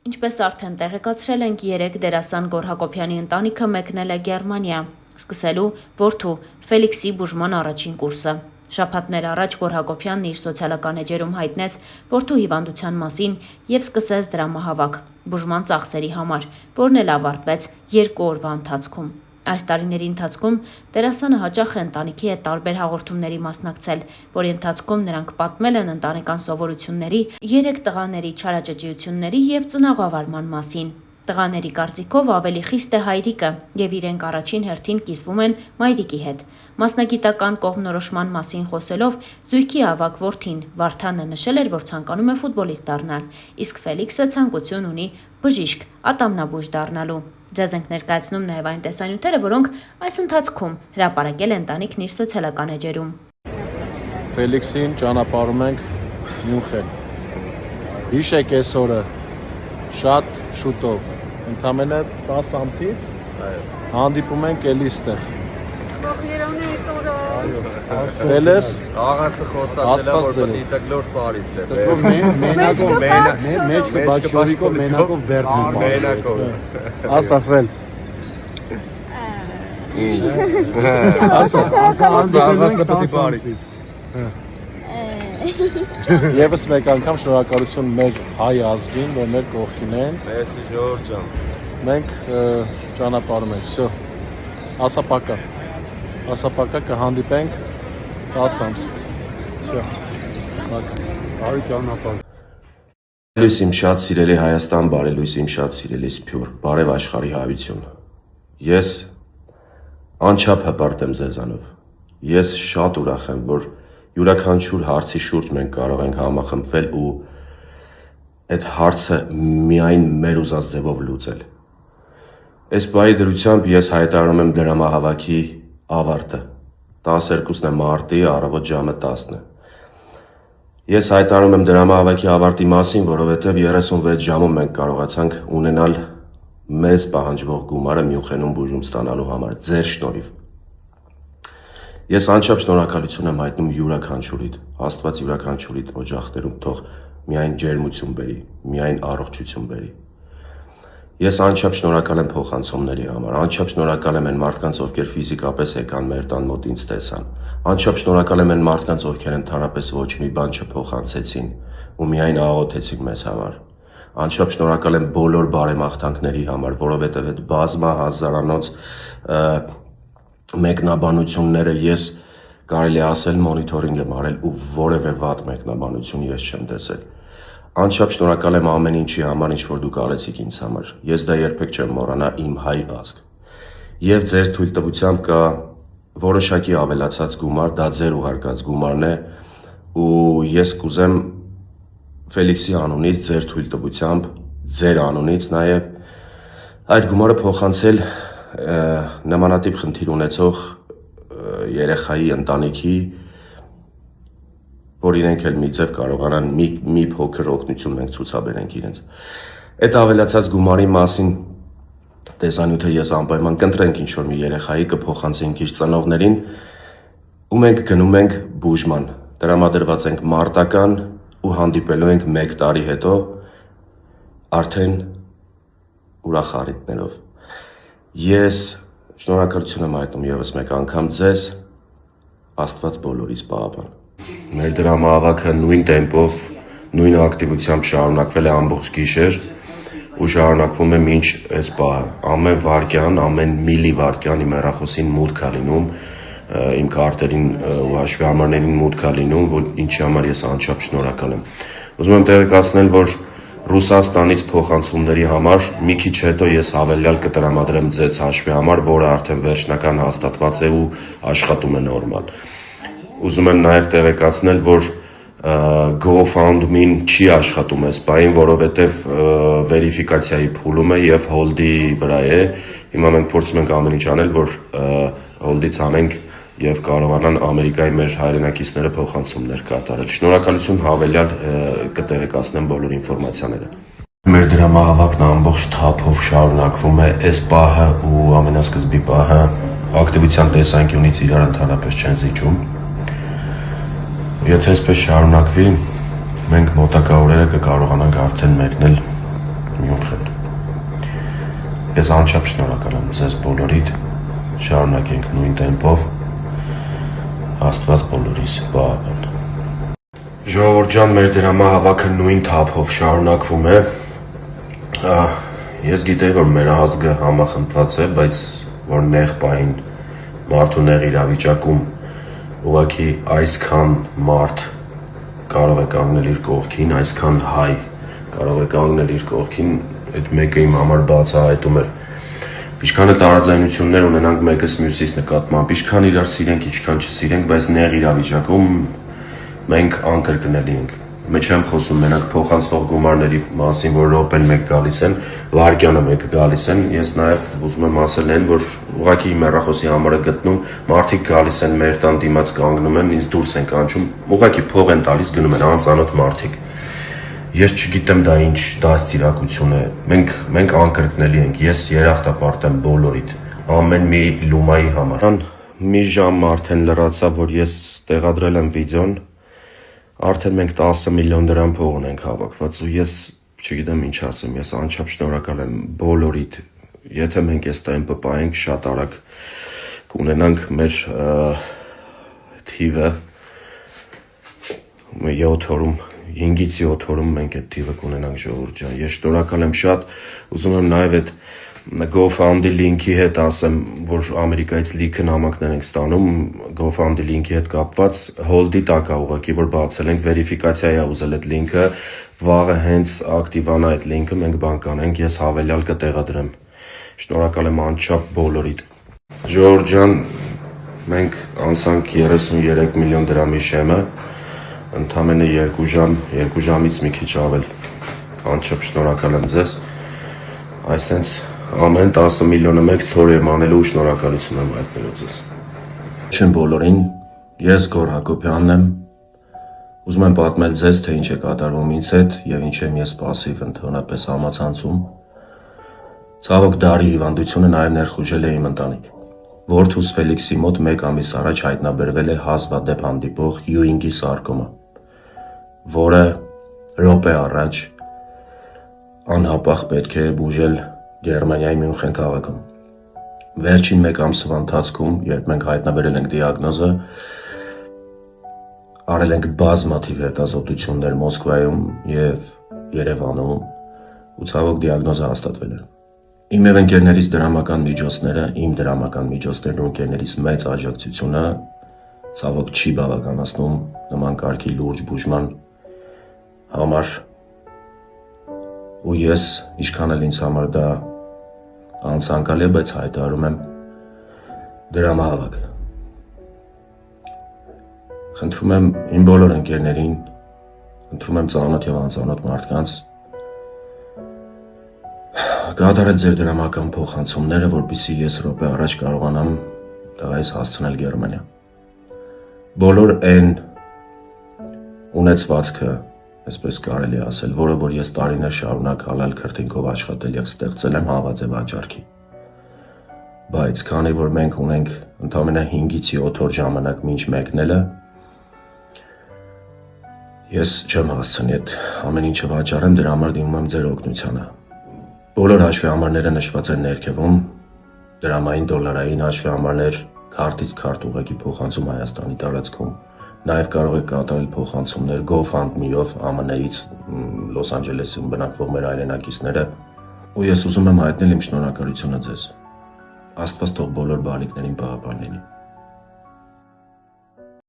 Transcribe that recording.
Ինչպես արդեն տեղեկացրել ենք, 3 դերասան Գոռ Հակոբյանի ընտանիքը մեկնել է Գերմանիա, սկսելու որդու Ֆելիքսի բուժման առաջին կուրսը։ Շաբաթներ առաջ Գոռ Հակոբյանն իր սոցիալական էջերում հայտնեց որդու հիվանդության մասին և սկսեց դրամահավաք բուժման ծախսերի համար, որն էլ ավարտվեց 2 օրվա ընթացքում։ Այս տարիների ընթացքում դերասանը հաճախ է ընտանիքի հետ տարբեր հաղորդումների մասնակցել, որի ընթացքում նրանք պատմել են ընտանեկան սովորությունների, 3 տղաների չարաճճիությունների և ծնողավարման մասին։ Տղաների կարծիքով ավելի խիստ է հայրիկը, և իրենք առաջին հերթին կիսվում են մայրիկի հետ։ Մասնագիտական կողմնորոշման մասին խոսելով զույգի ավագ որդին Վարդանը նշել էր, որ ցանկանում է ֆուտբոլիստ դառնալ, իսկ Ֆելիքսը ցանկություն ունի բժիշկ, ատամնաբույժ դառնալու։ Ձեզ ենք ներկայացնում նաև այն տեսանյութերը, որոնք այս ընթացքում հրապարակել է ընտանիքն իր սոցիալական էջերում։ Ֆելիքսին ճանապարհում ենք Մյունխեն։ Հիշեք այս օրը շատ շուտով, ընդամենը 10 ամսից հանդիպում ենք էլի ստեղ։ Դելես Աղասը խոստացել է, որ պետք է տգլոր Փարիզ է։ Մեջքը բաչորիկով մենակով բերդում։ Մենակով։ Աստաֆել։ Աղասը պետք է Փարիզ։ Եվս մեկ անգամ շնորհակալություն մեր հայ ազգին, որ մեր կողքին են։ Մեսի Ժորժ ջան։ Մենք ճանապարհում ենք, всё։ Ասապակա կհանդիպենք 10 ամսից։ Всё։ Բարի ճանապարհ։ Բարելույս իմ շատ սիրելի Հայաստան, բարելույս իմ շատ սիրելի Սփյուռք, բարև աշխարհի հայություն։ Ես անչափ հպարտ եմ ձեզանով։ Ես շատ ուրախ եմ, որ յուրաքանչյուր հարցի շուրջ մենք կարող ենք համախմբվել ու այդ հարցը միայն մեր ուզած ձևով լուծել։ Այս բայի դրությամբ ես հայտարարում եմ դրամահավաքի ավարտը։ 12-ն է մարտի, առավոտ ժամը 10-ն է։ Ես հայտարարում եմ դրամահավաքի ավարտի մասին, որովհետև 36 ժամում մենք կարողացանք ունենալ մեզ պահանջվող գումարը Մյունխենում բուժում ստանալու համար, ձեր շնորհիվ։ Ես անչափ շնորհակալություն եմ հայտնում յուրաքանչյուրիդ, Աստված յուրաքանչյուրիդ օջախներում թող միայն ջերմություն բերի, միայն առողջություն բերի։ Ես անչափ շնորհակալ եմ փոխանցումների համար, անչափ շնորհակալ եմ այն մարդկանց, ովքեր ֆիզիկապես եկան մեր տան մոտ ինձ տեսան, անչափ շնորհակալ եմ այն մարդկանց, ովքեր ընդհանրապես ոչ մի բան չփոխանցեցին ու միայն աղոթեցին մեզ համար։ Անչափ շնորհակալ եմ բոլոր բարեմաղթանքների համար, որովհետև այդ բազմա հազարանոց մեկնաբանությունները ես կարելի ասել մոնիթորինգ եմ արել ու որևէ վատ մեկնաբանություն ես չեմ տեսել։ Անչափ շնորհակալ եմ ամեն ինչի համար, ինչ որ դուք արեցիք ինձ համար։ Ես դա երբեք չեմ մոռանա իմ հայ ազգ։ Եվ ձեր թույլտվությամբ կա որոշակի ավելացած գումար, դա ձեր ուղարկած գումարն է, ու ես կուզեմ Ֆելիքսի անունից, ձեր թույլտվությամբ, ձեր անունից նաև այդ գումարը փոխանցել նմանատիպ խնդիր ունեցող երեխայի ընտանիքի, որ իրենք էլ մի ձև կարողանան մի փոքր օգնություն մենք ցուցաբերենք իրենց։ Այդ ավելացած գումարի մասին տեսանյութը ես անպայման կընտրենք ինչ-որ մի երեխայի, կփոխանցենք իր ծնողներին ու մենք գնում ենք բուժման։ Տրամադրված ենք մարտական ու հանդիպելու ենք 1 տարի հետո արդեն ուրախ առիթներով։ Ես շնորհակալություն եմ հայտնում ևս մեկ անգամ ձեզ, Աստված բոլորիս պահապան։ Մեր դրամահավաքը նույն տեմպով, նույն ակտիվությամբ շարունակվել է ամբողջ գիշեր ու շարունակվում է մինչ այս պահը։ Ամեն վայրկյան, ամեն միլիվայրկյան իմ հեռախոսին մուտք է լինում, իմ քարտերին ու հաշվի մուտք է լինում, ինչի համար ես անչափ շնորհակալ եմ։ Ուզում եմ տեղեկացնել, որ Ռուսաստանից փոխանցումների համար մի քիչ հետո ես հավելյալ կտրամադրեմ ձեզ հաշվի համար, որը արդեն վերջնական հաստատված է ու աշխատում է նորմալ։ Ուզում եմ նաև տեղեկացնել, որ GoFundMe-ն չի աշխատում այս պահին, որովհետև վերիֆիկացիայի փուլում է եւ հոլդի վրա է։ Հիմա մենք փորձում ենք ամեն ինչ անել, որ հոլդից անենք եւ կարողանան Ամերիկայի մեր հայրենակիցները փոխանցումներ կատարել։ Շնորհակալություն, հավելյալ կտեղեկացնեմ բոլոր ինֆորմացիաները։ Մեր դրամահավաքն ամբողջ թափով շարունակվում է, այս պահը ու ամենասկզբի պահը ակտիվության տեսանկյունից իրար ընդհանրապես չեն զիջում։ Եթե այսպես շարունակվի, մենք մոտակա օրերը կկարողանանք արդեն մեկնել Մյունխեն։ Ես անչափ շնորհակալ եմ ձեզ բոլորիդ, շարունակենք նույն տեմպով, Աստված բոլորիս պահապան։ Ժողովուրդ ջան, մեր դրամահավաքը նույն թափով շարունակվում է։ Ես գիտեի, որ մեր ազգը համախմբված է, բայց որ նեղ պահին մարդու նեղ իրավիճակում ուղղակի այսքան մարդ կարող է կանգնել իր կողքին, այսքան հայ կարող է կանգնել իր կողքին, այդ մեկը իմ համար բացահայտում էր։ Ինչքան էլ տարաձայնություններ ունենանք մեկս մյուսից նկատմամբ, ինչքան իրար սիրենք, ինչքան չսիրենք, բայց նեղ իրավիճակում մենք անկրկնելի ենք։ Մեջ չեմ խոսում մենակ փոխանցվող գումարների մասին, որ րոպեն մեկ գալիս են, վայրկյանը մեկ գալիս են, ես նաև ուզում եմ ասել այն, որ ուղղակի իմ հեռախոսի համարը գտնում, մարդիկ գալիս են մեր տան դիմաց կանգնում են, ինձ դուրս են կանչում, ուղղակի փող են տալիս, գնում են անծանոթ մարդիկ։ Ես չգիտեմ դա ինչ դաստիարակություն է։ Մենք անկրկնելի ենք։ Ես երախտապարտ եմ բոլորիդ, ամեն մի լումայի համար։ Մի ժամ արդեն լրացավ, որ ես տեղադրել եմ վիդեոն։ Արդեն մենք 10 միլիոն դրամ փող ունենք հավաքված ու ես չգիտեմ ինչ ասեմ, ես անչափ շնորհակալ եմ բոլորիդ։ Եթե մենք այս տեմպը պահենք, շատ արագ կունենանք մեր թիվը 7 օրում 5-ից 7 օրում մենք այդ թիվը կունենանք ժողովուրդ ջան։ Ես շնորհակալ եմ շատ, ուզում եմ նաև այդ GoFundMe լինքի հետ ասեմ, որ Ամերիկայից լիքը նամակներ ենք ստանում, GoFundMe լինքի հետ կապված hold-ի տակ է ուղղակի, որ բացել ենք, վերիֆիկացիա է ուզել այդ լինքը, վաղը հենց ակտիվանա այդ լինքը, մենք բան կանենք, ես հավելյալ կտեղադրեմ։ Շնորհակալ եմ անչափ բոլորիդ։ Ժողովուրդ ջան, մենք անցանք 33 միլիոն դրամի շեմը, ընդամենը 2 ժամ, 2 ժամից մի քիչ ավել։ Անչափ շնորհակալ եմ ձեզ։ Այսենց ամեն 10 միլիոնը մեկ ստորի եմ անելու ու շնորհակալություն եմ հայտնելու ձեզ։ Չեմ բոլորին, ես Գոռ Հակոբյանն եմ, ուզում եմ պատմել ձեզ, թե ինչ է կատարվում ինձ հետ և ինչ եմ ես պասիվ ընդհանրապես համացանցում։ Ցավոք դարի հիվանդությունը նաև ներխուժել է իմ ընտանիք։ Որդուս Ֆելիքսի մոտ 1 ամիս առաջ հայտնաբերվել է հազվադեպ հանդիպող Յուինգի սարկոմա, որը րոպե առաջ անհապաղ պետք է բուժել Գերմանիայի Մյունխեն քաղաքում։ Վերջին 1 ամսվա ընթացքում, երբ մենք հայտնաբերել ենք դիագնոզը, արել ենք բազմաթիվ հետազոտություններ Մոսկվայում և Երևանում ու ցավոք դիագնոզը հաստատվել է։ Իմ և ընկերներիս դրամական միջոցները, իմ դրամական միջոցներն ու ընկերներիս մեծ աջակցությունը ցավոք չի բավականացնում նման կարգի լուրջ բուժման համար ու ես, ինչքան էլ ինձ համար դա անցանկալի է, բայց հայտարարում եմ դրամահավաք։ Խնդրում եմ իմ բոլոր ընկերներին, խնդրում եմ ծանոթ և անծանոթ մարդկանց կատարել ձեր դրամական փոխանցումները, որպեսզի ես րոպե առաջ կարողանամ տղայիս հասցնել Գերմանիա։ Բոլոր այն ունեցվածքը, այսպես կարելի ասել, որը որ ես տարիներ շարունակ հալալ քրտինքով աշխատել և ստեղծել եմ, հավաց է վաճառքի։ Բայց քանի որ մենք ունենք ընդամենը 5-ից 7 օր ժամանակ մինչ մեկնելը, ես չեմ հասցնի այդ ամեն ինչը վաճառեմ, դրա համար դիմում եմ ձեր օգնությանը։ Բոլոր հաշվի համարները նշված են ներքևում, դրամային, դոլարային հաշվի համարներ, քարտից քարտ ուղղակի փոխանցում Հայաստանի տարածքում։ Նաև կարող եք կատարել փոխանցումներ GoFundMe-ով ԱՄՆ-ից, Լոս Անջելեսում բնակվող մեր հայրենակիցները, ու ես ուզում եմ հայտնել իմ շնորհակալությունը ձեզ։ Աստված թող բոլոր բալիկներին պահապան լինի։